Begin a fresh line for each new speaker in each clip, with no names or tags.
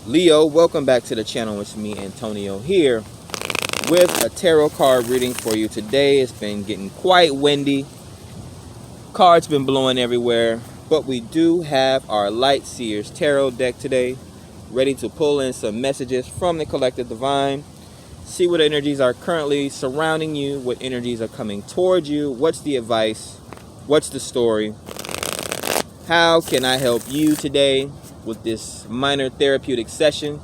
Leo, welcome back to the channel. It's me, Antonio, here with a tarot card reading for you today. It's been getting quite windy. Cards been blowing everywhere, but we do have our Light Seers Tarot deck today, ready to pull in some messages from the Collective Divine. See what energies are currently surrounding you, what energies are coming towards you, what's the advice, what's the story, how can I help you today with this minor therapeutic session.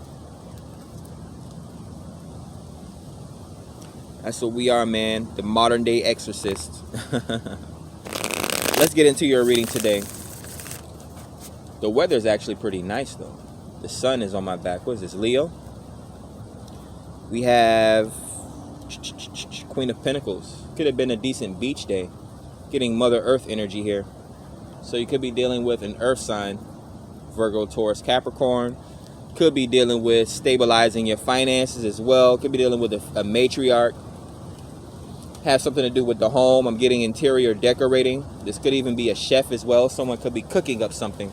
That's what we are, man, the modern day exorcists. Let's get into your reading today. The weather's actually pretty nice though. The sun is on my back. What is this, Leo? We have Queen of Pentacles. Could have been a decent beach day. Getting Mother Earth energy here. So you could be dealing with an earth sign, Virgo, Taurus, Capricorn. Could be dealing with stabilizing your finances as well. Could be dealing with a matriarch. Have something to do with the home. I'm getting interior decorating. This could even be a chef as well. Someone could be cooking up something.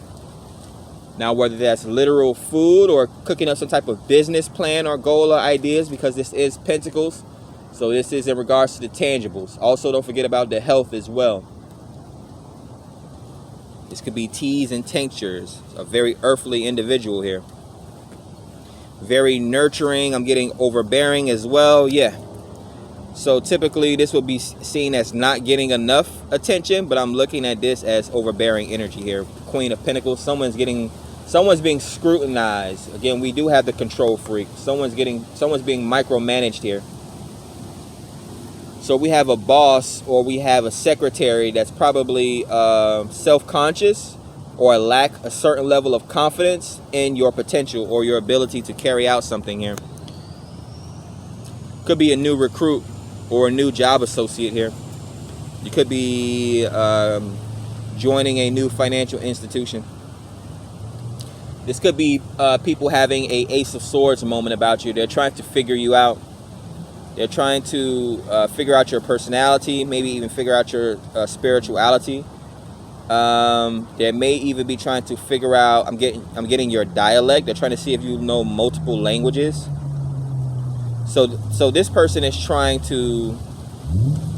Now, whether that's literal food or cooking up some type of business plan or goal or ideas, because this is Pentacles. So this is in regards to the tangibles. Also, don't forget about the health as well. This could be teas and tinctures. A very earthly individual here. Very nurturing. I'm getting overbearing as well. Yeah. So typically this would be seen as not getting enough attention, but I'm looking at this as overbearing energy here. Queen of Pentacles. Someone's being scrutinized. Again, we do have the control freak. Someone's being micromanaged here. So we have a boss or we have a secretary that's probably self-conscious or lack a certain level of confidence in your potential or your ability to carry out something here. Could be a new recruit or a new job associate here. You could be joining a new financial institution. This could be people having a Ace of Swords moment about you. They're trying to figure you out. They're trying to figure out your personality, maybe even figure out your spirituality. They may even be trying to figure out, I'm getting your dialect. They're trying to see if you know multiple languages. So this person is trying to,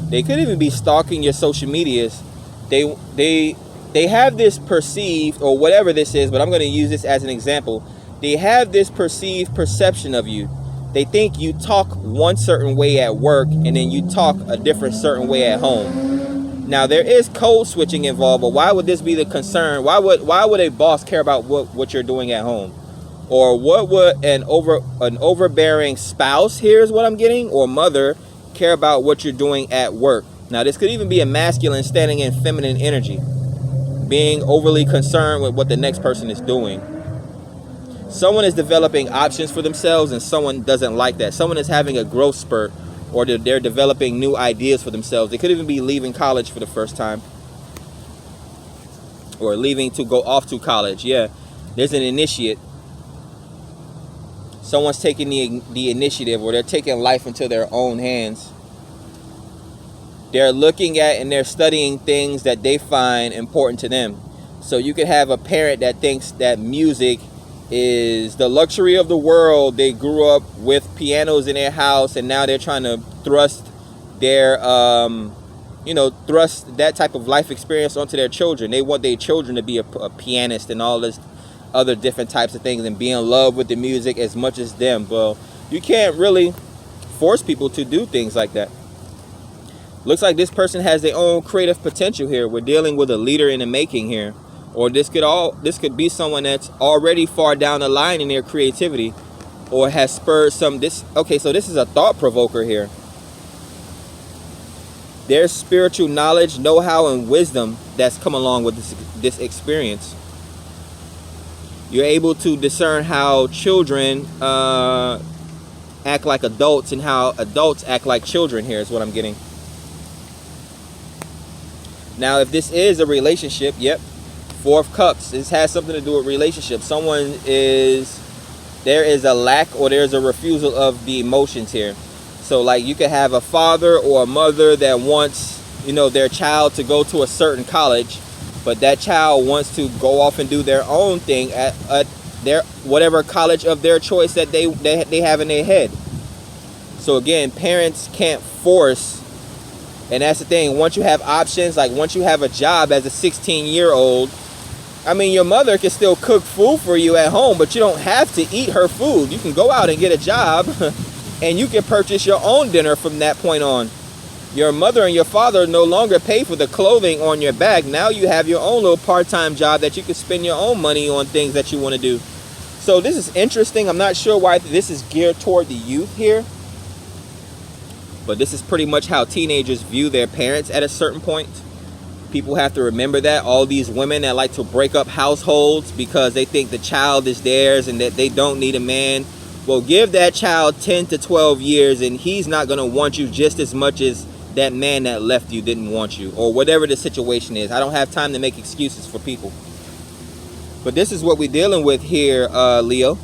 they could even be stalking your social medias. They have this perceived, or whatever this is, but I'm going to use this as an example. They have this perceived perception of you. They think you talk one certain way at work and then you talk a different certain way at home. Now there is code switching involved, but why would this be the concern? Why would a boss care about what you're doing at home? Or what would an overbearing spouse, here is what I'm getting, or mother, care about what you're doing at work? Now this could even be a masculine standing in feminine energy, being overly concerned with what the next person is doing. Someone is developing options for themselves and someone doesn't like that. Someone is having a growth spurt, or they're developing new ideas for themselves. They could even be leaving college for the first time, or leaving to go off to college. Yeah, there's an initiate. Someone's taking the initiative, or they're taking life into their own hands. They're looking at and they're studying things that they find important to them. So you could have a parent that thinks that music is the luxury of the world. They grew up with pianos in their house and now they're trying to thrust their thrust that type of life experience onto their children. They want their children to be a pianist and all this other different types of things and be in love with the music as much as them. Well, you can't really force people to do things like that. Looks like this person has their own creative potential here. We're dealing with a leader in the making here. Or this could be someone that's already far down the line in their creativity, or has spurred okay, so this is a thought provoker here. There's spiritual knowledge, know-how, and wisdom that's come along with this experience. You're able to discern how children act like adults and how adults act like children, here is what I'm getting. Now, if this is a relationship, yep. Four of Cups. This has something to do with relationships. There is a lack or there's a refusal of the emotions here. So like you could have a father or a mother that wants, their child to go to a certain college, but that child wants to go off and do their own thing at their whatever college of their choice that they have in their head. So again, parents can't force. And that's the thing. Once you have options, like once you have a job as a 16-year-old, I mean, your mother can still cook food for you at home, but you don't have to eat her food. You can go out and get a job and you can purchase your own dinner from that point on. Your mother and your father no longer pay for the clothing on your back. Now you have your own little part-time job that you can spend your own money on things that you want to do. So this is interesting. I'm not sure why this is geared toward the youth here. But this is pretty much how teenagers view their parents at a certain point. People have to remember that. All these women that like to break up households because they think the child is theirs and that they don't need a man. Well, give that child 10 to 12 years and he's not going to want you just as much as that man that left you didn't want you. Or whatever the situation is. I don't have time to make excuses for people. But this is what we're dealing with here, Leo.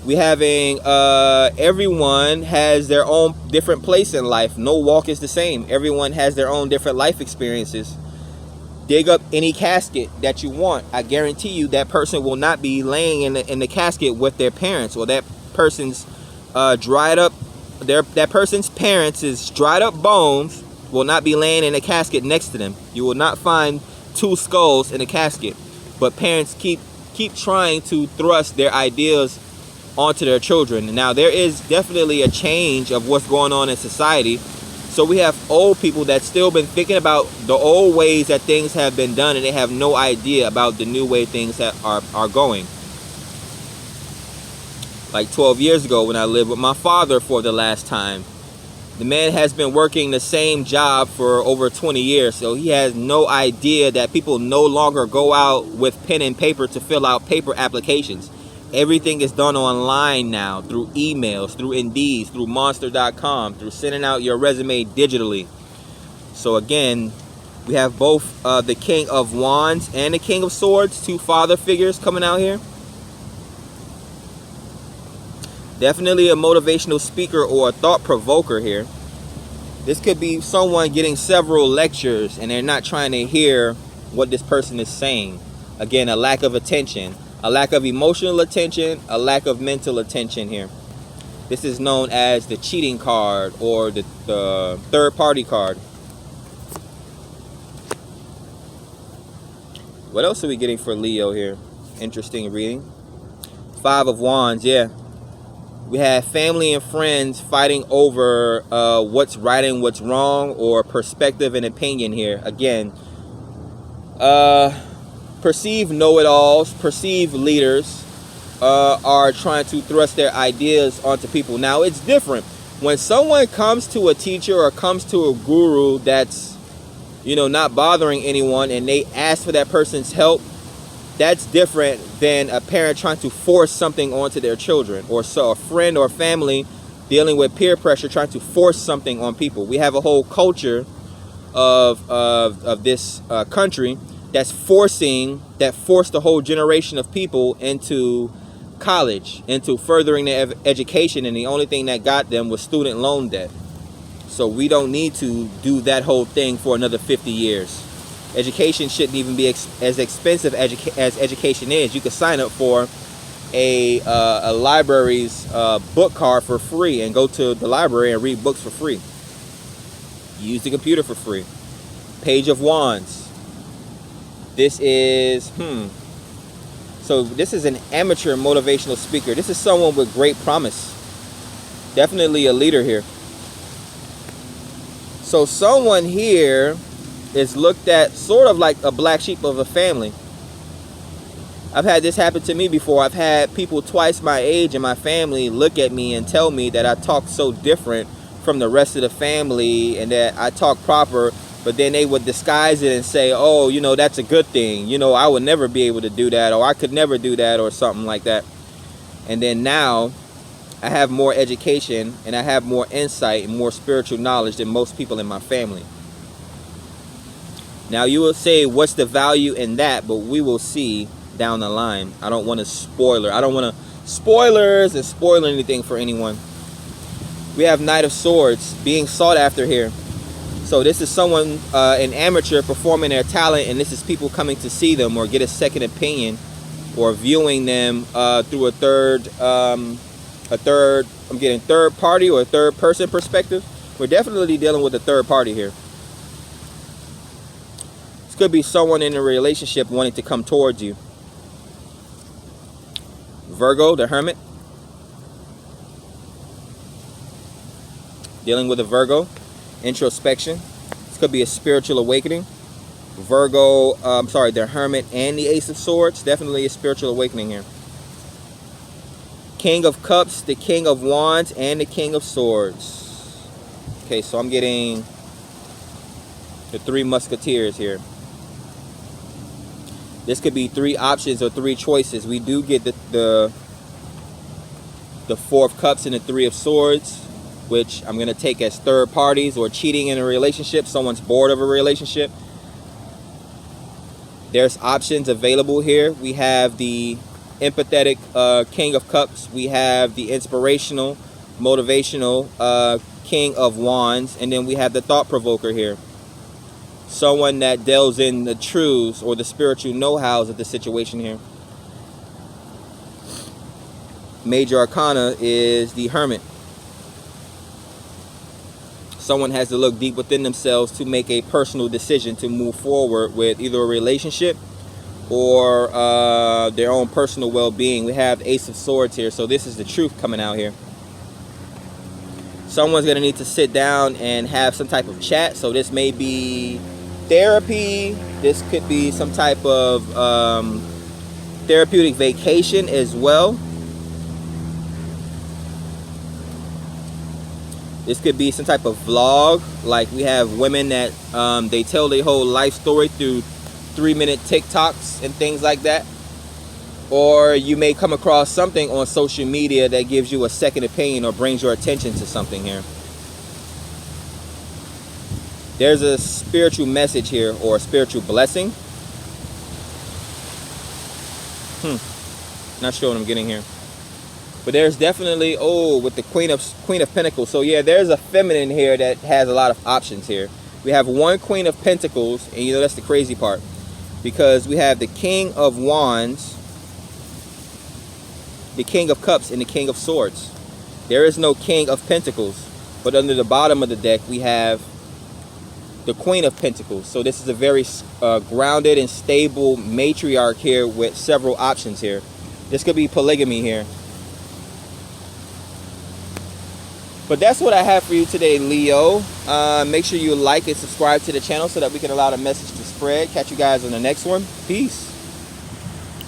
We having everyone has their own different place in life. No walk is the same. Everyone has their own different life experiences. Dig up any casket that you want. I guarantee you that person will not be laying in the casket with their parents, or that person's that person's parents' dried up bones will not be laying in a casket next to them. You will not find two skulls in a casket. But parents keep trying to thrust their ideas onto their children. Now there is definitely a change of what's going on in society. So we have old people that still been thinking about the old ways that things have been done, and they have no idea about the new way things are going. Like 12 years ago when I lived with my father for the last time, the man has been working the same job for over 20 years, so he has no idea that people no longer go out with pen and paper to fill out paper applications. Everything is done online now, through emails, through Indeed, through Monster.com, through sending out your resume digitally. So again, we have both the King of Wands and the King of Swords, two father figures coming out here. Definitely a motivational speaker or a thought provoker here. This could be someone getting several lectures and they're not trying to hear what this person is saying. Again, a lack of attention. A lack of emotional attention, a lack of mental attention here. This is known as the cheating card or the third party card. What else are we getting for Leo here? Interesting reading. Five of Wands, yeah. We have family and friends fighting over what's right and what's wrong, or perspective and opinion here. Again, perceived know-it-alls, perceived leaders are trying to thrust their ideas onto people. Now, it's different. When someone comes to a teacher or comes to a guru that's, not bothering anyone, and they ask for that person's help, that's different than a parent trying to force something onto their children, or so a friend or family dealing with peer pressure, trying to force something on people. We have a whole culture of this country that forced the whole generation of people into college, into furthering their education, and the only thing that got them was student loan debt. So we don't need to do that whole thing for another 50 years. Education shouldn't even be as expensive as education is. You could sign up for a library's book card for free and go to the library and read books for free. Use the computer for free. Page of Wands. This is, So this is an amateur motivational speaker. This is someone with great promise. Definitely a leader here. So someone here is looked at sort of like a black sheep of a family. I've had this happen to me before. I've had people twice my age in my family look at me and tell me that I talk so different from the rest of the family and that I talk proper, but then they would disguise it and say, oh, that's a good thing. I would never be able to do that, or I could never do that, or something like that. And then now I have more education and I have more insight and more spiritual knowledge than most people in my family. Now you will say, what's the value in that? But we will see down the line. I don't want to spoiler. I don't want to spoilers and spoil anything for anyone. We have Knight of Swords being sought after here. So this is someone, an amateur performing their talent, and this is people coming to see them or get a second opinion or viewing them through a third, I'm getting third party or a third person perspective. We're definitely dealing with a third party here. This could be someone in a relationship wanting to come towards you. Virgo, the Hermit. Dealing with a Virgo. Introspection. This could be a spiritual awakening. Virgo, the Hermit and the Ace of Swords. Definitely a spiritual awakening here. King of Cups, the King of Wands, and the King of Swords. Okay, so I'm getting the three Musketeers here. This could be three options or three choices. We do get the Four of Cups and the Three of Swords, which I'm going to take as third parties or cheating in a relationship. Someone's bored of a relationship. There's options available here. We have the empathetic King of Cups. We have the inspirational, motivational King of Wands. And then we have the thought provoker here. Someone that delves in the truths or the spiritual know-hows of the situation here. Major Arcana is the Hermit. Someone has to look deep within themselves to make a personal decision to move forward with either a relationship or their own personal well-being. We have Ace of Swords here, so this is the truth coming out here. Someone's going to need to sit down and have some type of chat. So this may be therapy. This could be some type of therapeutic vacation as well. This could be some type of vlog. Like we have women that they tell their whole life story through 3-minute TikToks and things like that. Or you may come across something on social media that gives you a second opinion or brings your attention to something here. There's a spiritual message here or a spiritual blessing. Not sure what I'm getting here. But there's definitely, with the Queen of Pentacles. So yeah, there's a feminine here that has a lot of options here. We have one Queen of Pentacles, and you know that's the crazy part. Because we have the King of Wands, the King of Cups, and the King of Swords. There is no King of Pentacles. But under the bottom of the deck, we have the Queen of Pentacles. So this is a very grounded and stable matriarch here with several options here. This could be polygamy here. But that's what I have for you today, Leo. Make sure you like and subscribe to the channel so that we can allow the message to spread. Catch you guys on the next one. Peace.